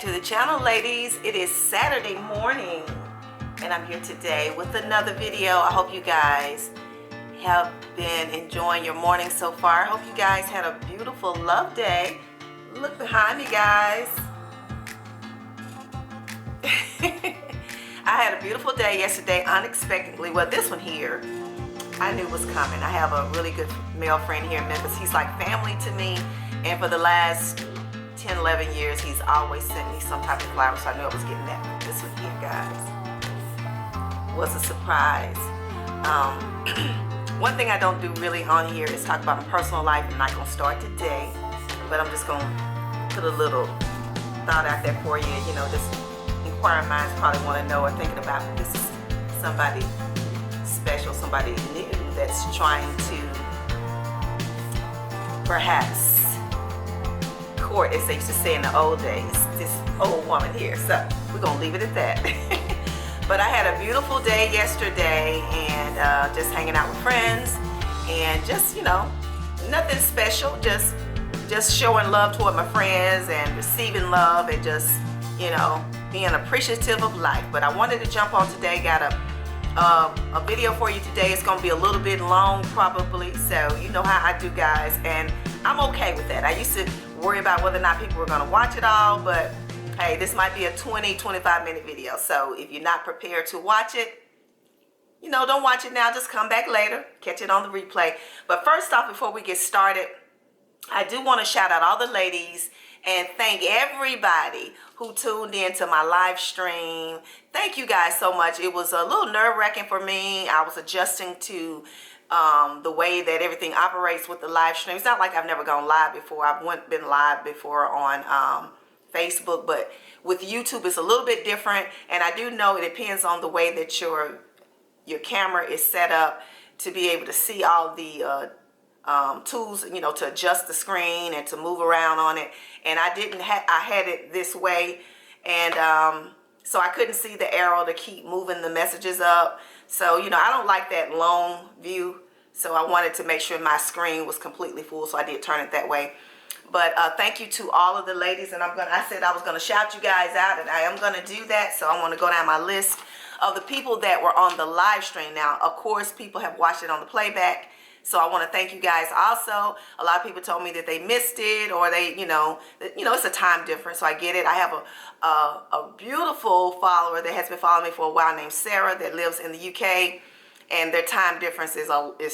to the channel, ladies. It is Saturday morning and I'm here today with another video. I hope you guys have been enjoying your morning so far. I hope you guys had a beautiful love day. Look behind me, guys. I had a beautiful day yesterday unexpectedly. Well, this one here I knew was coming. I have a really good male friend here in Memphis. He's like family to me, and for the last 10, 11 years, he's always sent me some type of flower, so I knew I was getting that. This one here, guys, was a surprise. One thing I don't do really on here is talk about my personal life. I'm not going to start today, but I'm just going to put a little thought out there for you. You know, just inquiring minds probably want to know or thinking about this is somebody special, somebody new that's trying to perhaps court, as they used to say in the old days, this old woman here. So we're gonna leave it at that. But I had a beautiful day yesterday, and just hanging out with friends, and just, you know, nothing special, just showing love toward my friends and receiving love, and just, you know, being appreciative of life. But I wanted to jump on today. Got a video for you today. It's gonna be a little bit long probably, so you know how I do, guys, and I'm okay with that. I used to worry about whether or not people were going to watch it all, but hey, this might be a 20-25 minute video, so if you're not prepared to watch it, you know, don't watch it now. Just come back later, catch it on the replay. But first off, before we get started, I do want to shout out all the ladies and thank everybody who tuned in to my live stream. Thank you guys so much. It was a little nerve-wracking for me. I was adjusting to the way that everything operates with the live stream. It's not like I've never gone live before. I've been live before on Facebook, but with YouTube it's a little bit different, and I do know it depends on the way that your camera is set up to be able to see all the tools, you know, to adjust the screen and to move around on it. And I had it this way, and so I couldn't see the arrow to keep moving the messages up. So, you know, I don't like that long view, so I wanted to make sure my screen was completely full, so I did turn it that way. But thank you to all of the ladies, and I said I was going to shout you guys out, and I am going to do that. So I want to go down my list of the people that were on the live stream. Now, of course, people have watched it on the playback, so I want to thank you guys also. A lot of people told me that they missed it, or they, you know, it's a time difference, so I get it. I have a beautiful follower that has been following me for a while named Sarah that lives in the UK, and their time difference is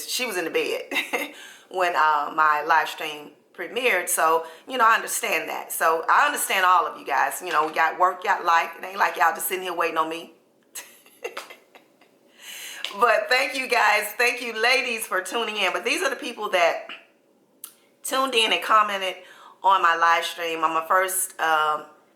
she was in the bed when my live stream premiered. So, you know, I understand that. So I understand all of you guys. You know, we got work, got life. It ain't like y'all just sitting here waiting on me. But thank you guys, thank you ladies for tuning in. But these are the people that tuned in and commented on my live stream. On my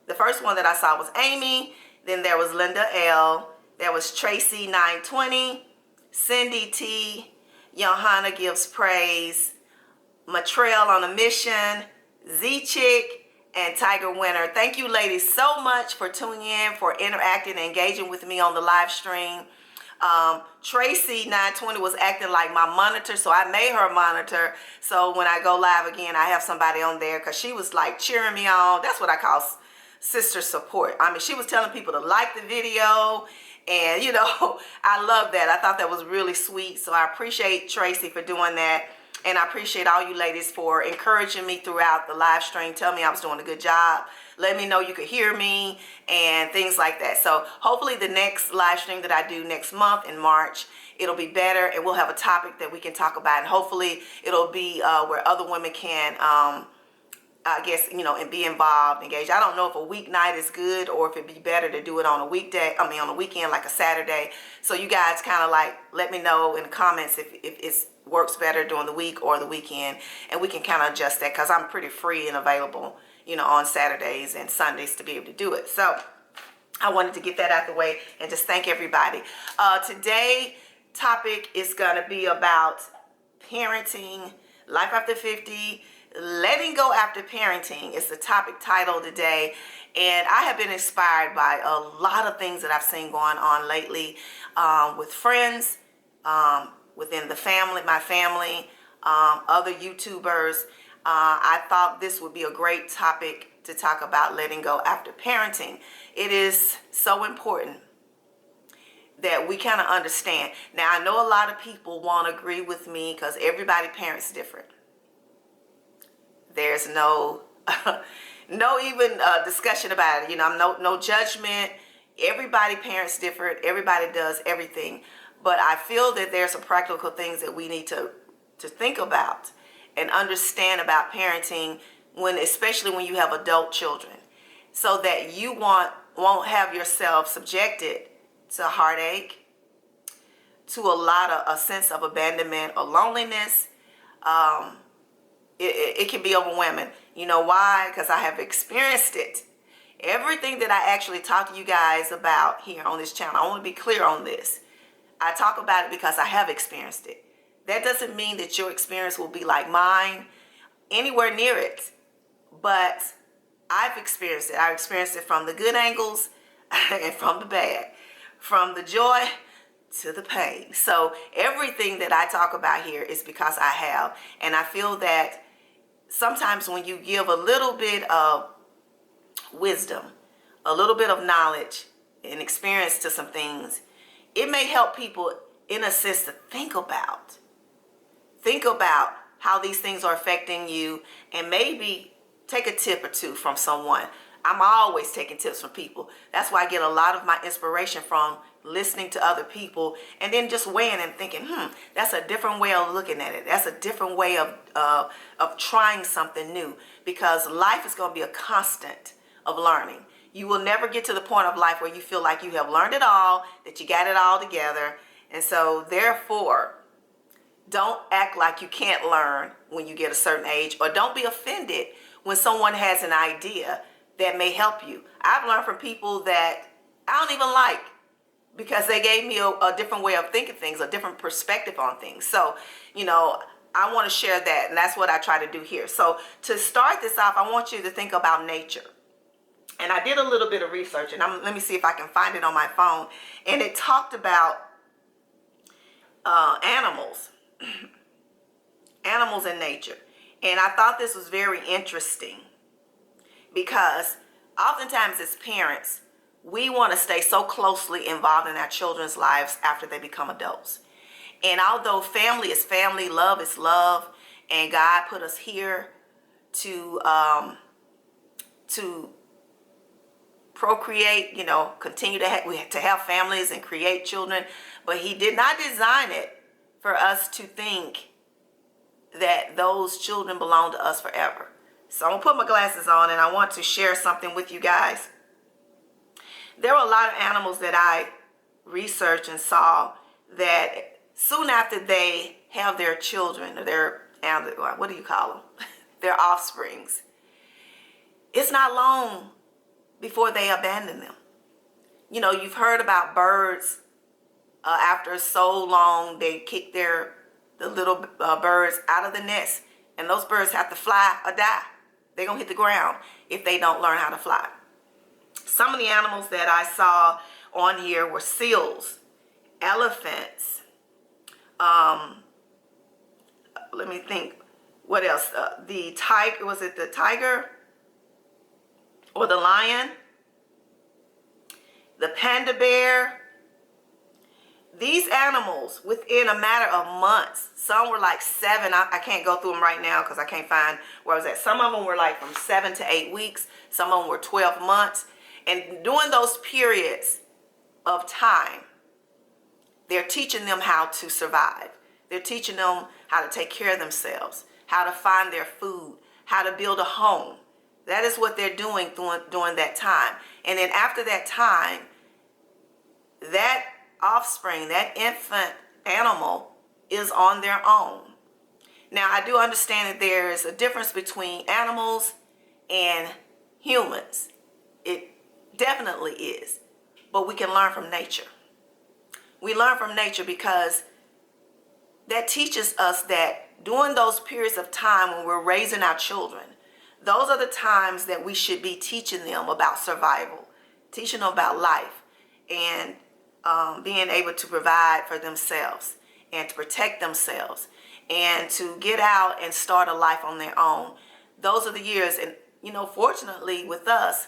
the first one that I saw was Amy. Then there was Linda L. There was Tracy 920, Cindy T, Johanna Gives Praise, Matrell on a Mission, Z Chick, and Tiger Winner. Thank you ladies so much for tuning in, for interacting and engaging with me on the live stream. Tracy 920 was acting like my monitor, so I made her a monitor, so when I go live again I have somebody on there, because she was like cheering me on. That's what I call sister support. I mean, she was telling people to like the video, and you know, I love that. I thought that was really sweet, so I appreciate Tracy for doing that, and I appreciate all you ladies for encouraging me throughout the live stream. Tell me I was doing a good job. Let me know you could hear me and things like that. So hopefully the next live stream that I do next month in March, it'll be better, and we'll have a topic that we can talk about, and hopefully it'll be where other women can, I guess, you know, and be involved, engaged. I don't know if a weeknight is good or if it'd be better to do it on a weekday, I mean on a weekend, like a Saturday. So you guys kind of like let me know in the comments if it works better during the week or the weekend, and we can kind of adjust that, because I'm pretty free and available, you know, on Saturdays and Sundays to be able to do it. So I wanted to get that out the way and just thank everybody. Today topic is going to be about parenting, life after 50, letting go after parenting is the topic title today. And I have been inspired by a lot of things that I've seen going on lately with friends, within the family, my family, other YouTubers. I thought this would be a great topic to talk about letting go after parenting. It is so important that we kind of understand. Now, I know a lot of people won't agree with me because everybody parents different. There's no no even discussion about it. I'm no judgment. Everybody parents different. Everybody does everything. But I feel that there's some practical things that we need to think about and understand about parenting, especially when you have adult children, so that you won't have yourself subjected to heartache, to a sense of abandonment or loneliness. It can be overwhelming. You know why? Because I have experienced it. Everything that I actually talk to you guys about here on this channel, I want to be clear on this. I talk about it because I have experienced it. That doesn't mean that your experience will be like mine, anywhere near it. But I've experienced it. I've experienced it from the good angles and from the bad, from the joy to the pain. So everything that I talk about here is because I have. And I feel that sometimes when you give a little bit of wisdom, a little bit of knowledge and experience to some things, it may help people in a sense to think about how these things are affecting you, and maybe take a tip or two from someone. I'm always taking tips from people. That's why I get a lot of my inspiration from listening to other people, and then just weighing and thinking, that's a different way of looking at it. That's a different way of trying something new, because life is going to be a constant of learning. You will never get to the point of life where you feel like you have learned it all, that you got it all together. And so therefore, don't act like you can't learn when you get a certain age, or don't be offended when someone has an idea that may help you. I've learned from people that I don't even like, because they gave me a different way of thinking things, a different perspective on things. So, I want to share that, and that's what I try to do here. So to start this off, I want you to think about nature. And I did a little bit of research, and let me see if I can find it on my phone. And it talked about animals, animals in nature. And I thought this was very interesting, because oftentimes as parents, we want to stay so closely involved in our children's lives after they become adults. And although family is family, love is love, and God put us here to procreate, continue to have families and create children, but He did not design it for us to think that those children belong to us forever. So I'm gonna put my glasses on, and I want to share something with you guys. There were a lot of animals that I researched and saw that soon after they have their children, or their their offsprings, it's not long before they abandon them. You've heard about birds. After so long, they kick the little birds out of the nest, and those birds have to fly or die. They're gonna hit the ground if they don't learn how to fly. Some of the animals that I saw on here were seals, elephants. Let me think. What else? The tiger. Was it the tiger or the lion? The panda bear. These animals, within a matter of months, some were like 7. I can't go through them right now because I can't find where I was at. Some of them were like from 7 to 8 weeks. Some of them were 12 months. And during those periods of time, they're teaching them how to survive. They're teaching them how to take care of themselves, how to find their food, how to build a home. That is what they're doing during that time. And then after that time, that offspring, that infant animal, is on their own. Now, I do understand that there is a difference between animals and humans. It definitely is. But we can learn from nature. We learn from nature because that teaches us that during those periods of time when we're raising our children, those are the times that we should be teaching them about survival, teaching them about life, and being able to provide for themselves and to protect themselves and to get out and start a life on their own. Those are the years, and fortunately with us,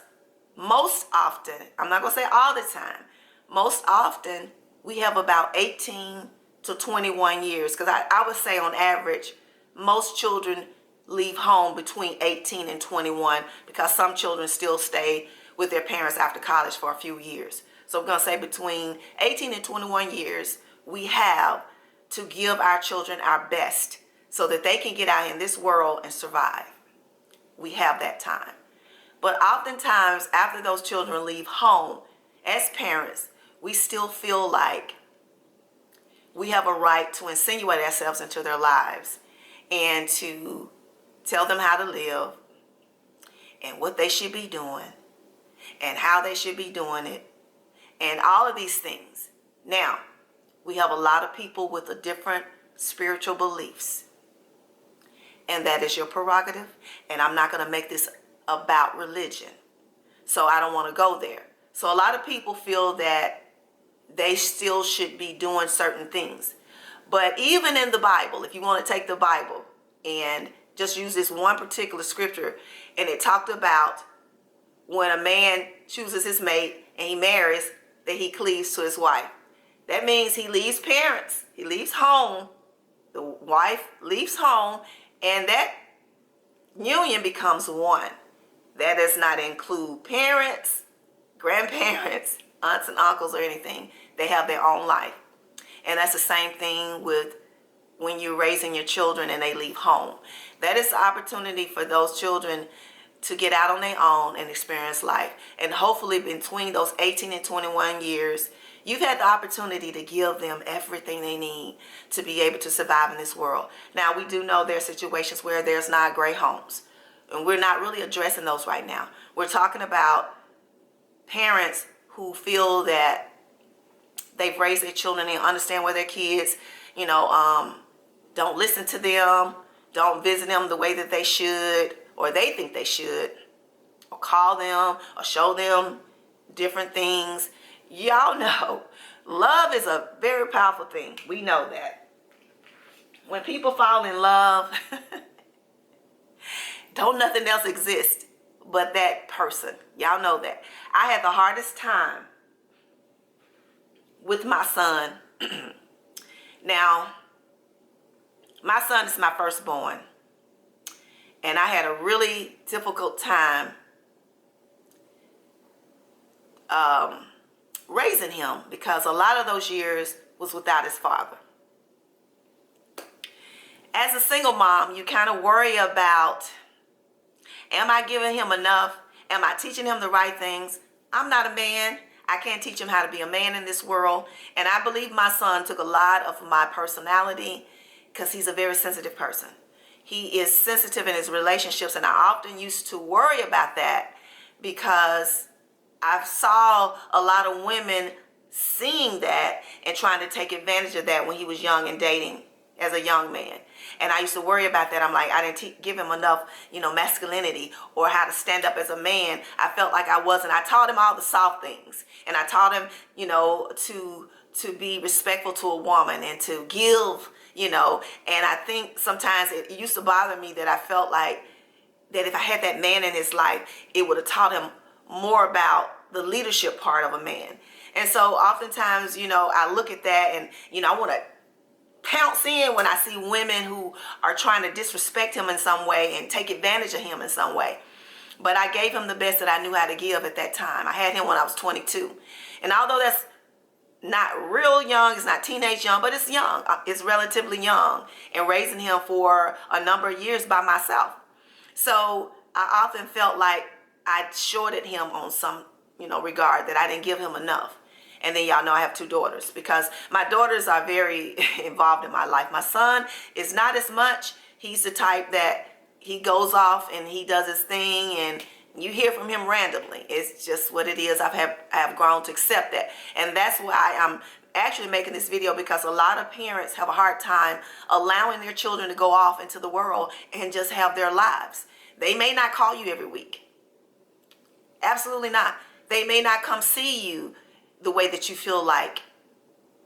most often, I'm not going to say all the time, most often we have about 18 to 21 years. Because I would say on average, most children leave home between 18 and 21 because some children still stay with their parents after college for a few years. So we're going to say between 18 and 21 years, we have to give our children our best so that they can get out in this world and survive. We have that time. But oftentimes, after those children leave home, as parents, we still feel like we have a right to insinuate ourselves into their lives and to tell them how to live and what they should be doing and how they should be doing it and all of these things. Now, we have a lot of people with a different spiritual beliefs, and that is your prerogative, and I'm not going to make this about religion, so I don't want to go there. So a lot of people feel that they still should be doing certain things. But even in the Bible, if you want to take the Bible and just use this one particular scripture, and it talked about when a man chooses his mate and he marries, that he cleaves to his wife. That means he leaves parents, he leaves home, the wife leaves home, and that union becomes one. That does not include parents, grandparents, aunts and uncles, or anything. They have their own life. And that's the same thing with when you're raising your children and they leave home. That is the opportunity for those children to get out on their own and experience life. And hopefully between those 18 and 21 years, you've had the opportunity to give them everything they need to be able to survive in this world. Now, we do know there are situations where there's not great homes, and we're not really addressing those right now. We're talking about parents who feel that they've raised their children and understand where their kids, don't listen to them, don't visit them the way that they should, or they think they should, or call them, or show them different things. Y'all know, love is a very powerful thing. We know that. When people fall in love, don't nothing else exist but that person. Y'all know that. I had the hardest time with my son. Now, my son is my firstborn, and I had a really difficult time raising him because a lot of those years was without his father. As a single mom, you kind of worry about, am I giving him enough? Am I teaching him the right things? I'm not a man. I can't teach him how to be a man in this world. And I believe my son took a lot of my personality because he's a very sensitive person. He is sensitive in his relationships, and I often used to worry about that because I saw a lot of women seeing that and trying to take advantage of that when he was young and dating as a young man. And I used to worry about that. I'm like, I didn't give him enough, masculinity or how to stand up as a man. I felt like I wasn't. I taught him all the soft things, and I taught him, to be respectful to a woman and to give, and I think sometimes it used to bother me that I felt like that if I had that man in his life, it would have taught him more about the leadership part of a man. And so oftentimes, I look at that and, I want to pounce in when I see women who are trying to disrespect him in some way and take advantage of him in some way. But I gave him the best that I knew how to give at that time. I had him when I was 22. And although that's not real young, it's not teenage young, but it's young. It's relatively young. And raising him for a number of years by myself. So I often felt like I shorted him on some, regard, that I didn't give him enough. And then y'all know I have two daughters because my daughters are very involved in my life. My son is not as much. He's the type that he goes off and he does his thing and you hear from him randomly. It's just what it is. I have grown to accept that. And that's why I'm actually making this video, because a lot of parents have a hard time allowing their children to go off into the world and just have their lives. They may not call you every week. Absolutely not. They may not come see you the way that you feel like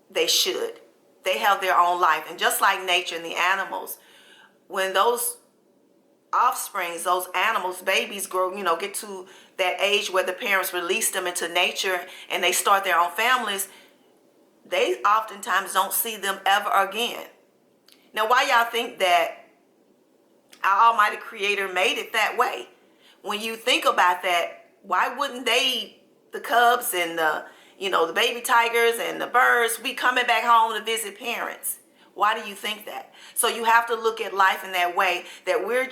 they should. They have their own life. And just like nature and the animals, when those offsprings, those animals, babies grow, get to that age where the parents release them into nature and they start their own families, they oftentimes don't see them ever again. Now, why y'all think that our Almighty Creator made it that way? When you think about that, why wouldn't the cubs and the baby tigers and the birds be coming back home to visit parents? Why do you think that? So you have to look at life in that way, that we're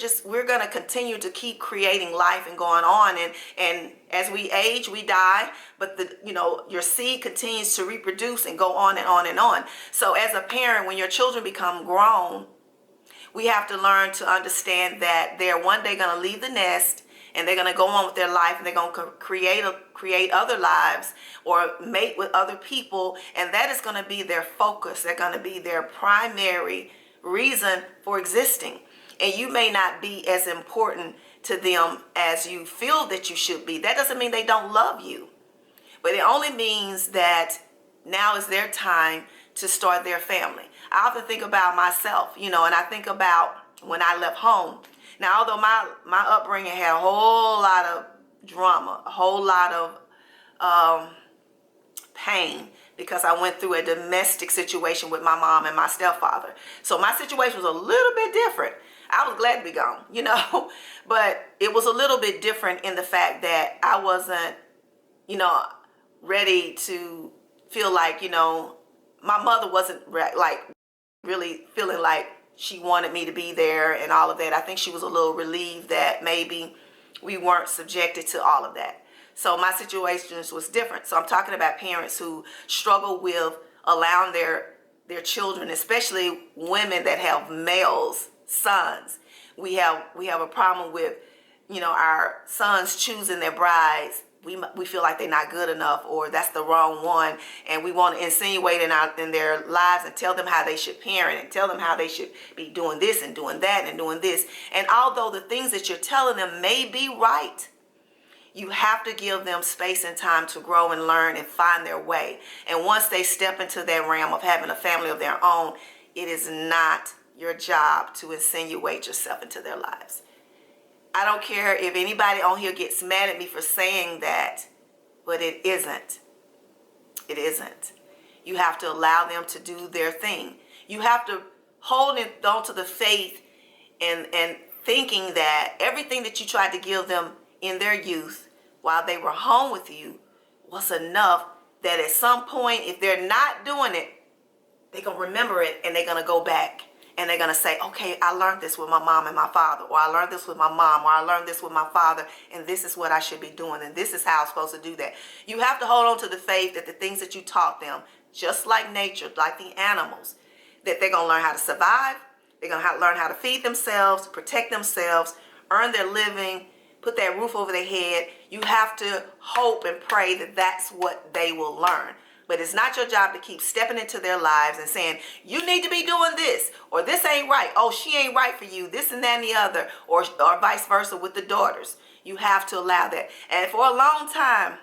going to continue to keep creating life and going on. And as we age, we die, but your seed continues to reproduce and go on and on and on. So as a parent, when your children become grown, we have to learn to understand that they're one day going to leave the nest and they're going to go on with their life, and they're going to create other lives or mate with other people, and that is going to be their focus. They're going to be their primary reason for existing. And you may not be as important to them as you feel that you should be. That doesn't mean they don't love you, but it only means that now is their time to start their family. I often think about myself, and I think about when I left home. Now, although my upbringing had a whole lot of drama, a whole lot of pain, because I went through a domestic situation with my mom and my stepfather. So my situation was a little bit different. I was glad to be gone, but it was a little bit different in the fact that I wasn't, ready to feel like, my mother wasn't really feeling like she wanted me to be there and all of that. I think she was a little relieved that maybe we weren't subjected to all of that. So my situation was different. So I'm talking about parents who struggle with allowing their children, especially women that have males, sons. We have a problem with, our sons choosing their brides. We feel like they're not good enough, or that's the wrong one, and we want to insinuate in their lives and tell them how they should parent and tell them how they should be doing this and doing that and doing this. And although the things that you're telling them may be right, you have to give them space and time to grow and learn and find their way. And once they step into that realm of having a family of their own, it is not your job to insinuate yourself into their lives. I don't care if anybody on here gets mad at me for saying that, but it isn't. It isn't. You have to allow them to do their thing. You have to hold on to the faith and thinking that everything that you tried to give them in their youth while they were home with you was enough, that at some point, if they're not doing it, they're going to remember it and they're going to go back. And they're going to say, okay, I learned this with my mom and my father, or I learned this with my mom, or I learned this with my father, and this is what I should be doing, and this is how I'm supposed to do that. You have to hold on to the faith that the things that you taught them, just like nature, like the animals, that they're going to learn how to survive, they're going to learn how to feed themselves, protect themselves, earn their living, put that roof over their head. You have to hope and pray that that's what they will learn. But it's not your job to keep stepping into their lives and saying, you need to be doing this, or this ain't right. Oh, she ain't right for you, this and that and the other, or vice versa with the daughters. You have to allow that. And for a long time,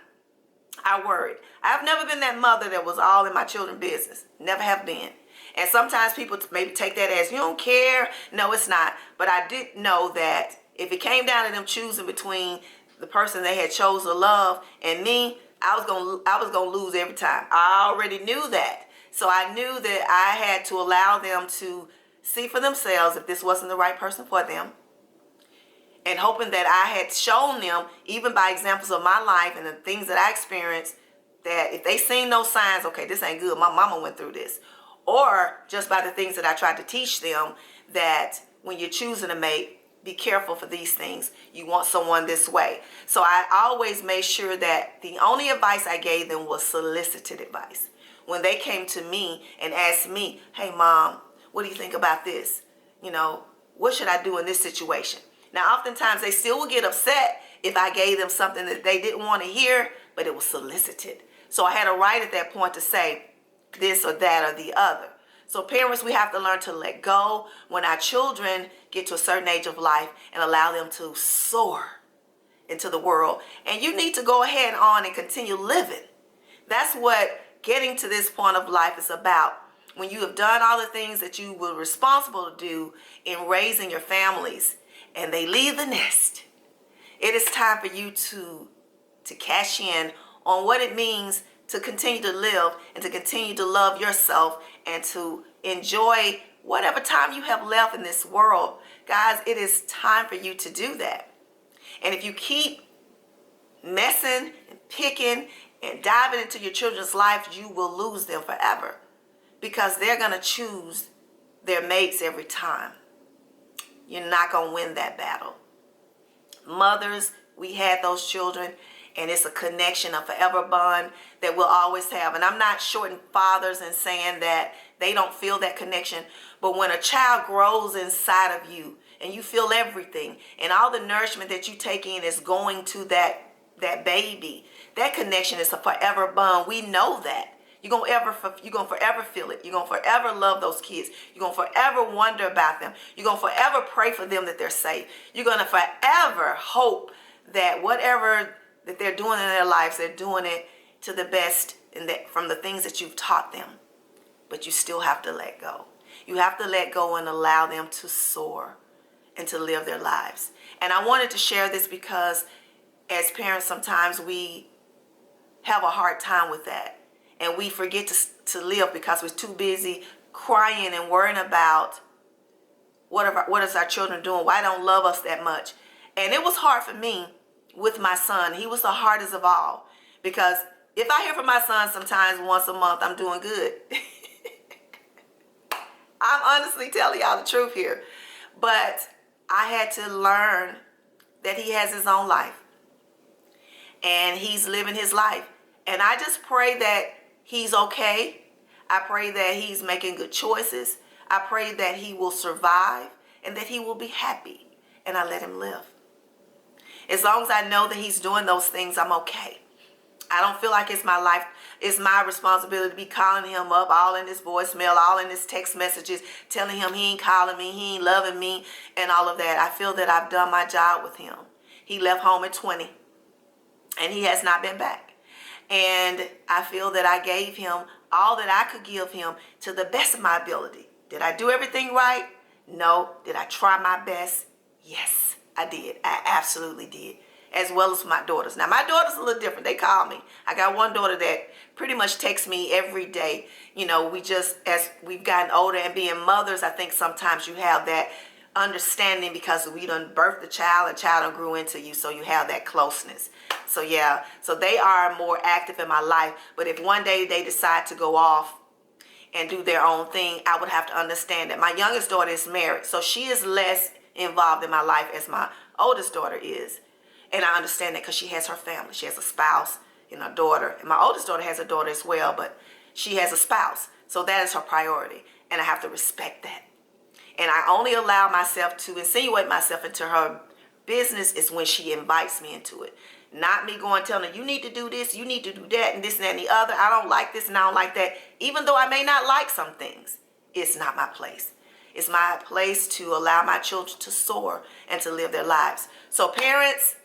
I worried. I've never been that mother that was all in my children's business. Never have been. And sometimes people maybe take that as, you don't care. No, it's not. But I did know that if it came down to them choosing between the person they had chose to love and me, I was gonna lose every time. I already knew that. So I knew that I had to allow them to see for themselves if this wasn't the right person for them. And hoping that I had shown them, even by examples of my life and the things that I experienced, that if they seen those signs, okay, this ain't good, my mama went through this. Or just by the things that I tried to teach them, that when you're choosing a mate, be careful for these things. You want someone this way. So I always made sure that the only advice I gave them was solicited advice. When they came to me and asked me, hey mom, what do you think about this? What should I do in this situation? Now, oftentimes they still would get upset if I gave them something that they didn't want to hear, but it was solicited. So I had a right at that point to say this or that or the other. So parents, we have to learn to let go when our children get to a certain age of life and allow them to soar into the world. And you need to go ahead on and continue living. That's what getting to this point of life is about. When you have done all the things that you were responsible to do in raising your families and they leave the nest, it is time for you to cash in on what it means to continue to live and to continue to love yourself and to enjoy whatever time you have left in this world. Guys, it is time for you to do that. And if you keep messing and picking and diving into your children's life, you will lose them forever, because they're going to choose their mates every time. You're not going to win that battle. Mothers, we had those children, and it's a connection, a forever bond that we'll always have. And I'm not shorting fathers and saying that they don't feel that connection. But when a child grows inside of you and you feel everything, and all the nourishment that you take in is going to that baby, that connection is a forever bond. We know that. You're going to forever feel it. You're going to forever love those kids. You're going to forever wonder about them. You're going to forever pray for them that they're safe. You're going to forever hope that whatever that they're doing in their lives, they're doing it to the best from the things that you've taught them. But you still have to let go. You have to let go and allow them to soar and to live their lives. And I wanted to share this because as parents, sometimes we have a hard time with that. And we forget to live because we're too busy crying and worrying about what is our children doing? Why don't love us that much? And it was hard for me with my son. He was the hardest of all, because if I hear from my son sometimes once a month, I'm doing good. I'm honestly telling y'all the truth here. But I had to learn that he has his own life. And he's living his life. And I just pray that he's okay. I pray that he's making good choices. I pray that he will survive and that he will be happy. And I let him live. As long as I know that he's doing those things, I'm okay. I don't feel like it's my life, it's my responsibility to be calling him up, all in his voicemail, all in his text messages, telling him he ain't calling me, he ain't loving me, and all of that. I feel that I've done my job with him. He left home at 20, and he has not been back. And I feel that I gave him all that I could give him to the best of my ability. Did I do everything right? No. Did I try my best? Yes, I did. I absolutely did. As well as my daughters. Now, my daughter's a little different. They call me. I got one daughter that pretty much texts me every day. You know, as we've gotten older and being mothers, I think sometimes you have that understanding because we done birthed the child and child done grew into you, so you have that closeness. So yeah, so they are more active in my life. But if one day they decide to go off and do their own thing, I would have to understand that my youngest daughter is married, so she is less involved in my life as my oldest daughter is. And I understand that because she has her family. She has a spouse and a daughter. And my oldest daughter has a daughter as well, but she has a spouse. So that is her priority. And I have to respect that. And I only allow myself to insinuate myself into her business is when she invites me into it. Not me going telling her, you need to do this, you need to do that, and this and that and the other. I don't like this and I don't like that. Even though I may not like some things, it's not my place. It's my place to allow my children to soar and to live their lives. So parents,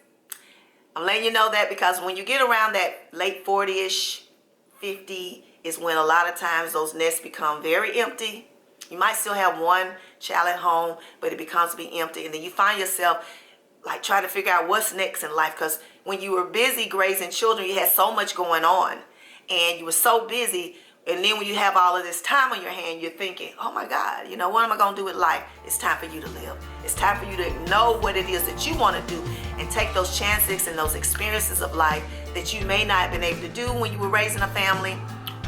I'm letting you know that because when you get around that late 40-ish, 50 is when a lot of times those nests become very empty. You might still have one child at home, but it becomes to be empty. And then you find yourself like trying to figure out what's next in life, because when you were busy raising children, you had so much going on and you were so busy. And then when you have all of this time on your hand, you're thinking, oh my God, you know, what am I going to do with life? It's time for you to live. It's time for you to know what it is that you want to do and take those chances and those experiences of life that you may not have been able to do when you were raising a family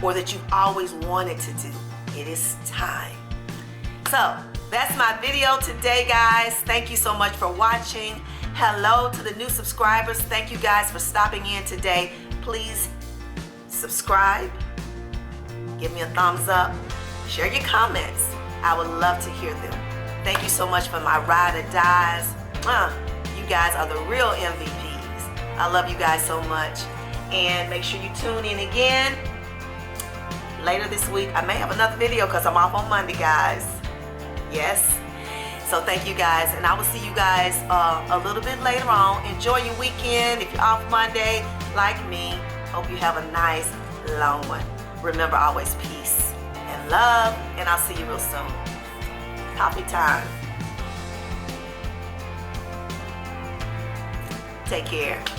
or that you've always wanted to do. It is time. So that's my video today, guys. Thank you so much for watching. Hello to the new subscribers. Thank you guys for stopping in today. Please subscribe. Give me a thumbs up. Share your comments. I would love to hear them. Thank you so much for my ride or dies. You guys are the real MVPs. I love you guys so much. And make sure you tune in again. Later this week, I may have another video because I'm off on Monday, guys. Yes. So thank you guys. And I will see you guys a little bit later on. Enjoy your weekend. If you're off Monday, like me, hope you have a nice long one. Remember, always peace and love, and I'll see you real soon. Coffee time. Take care.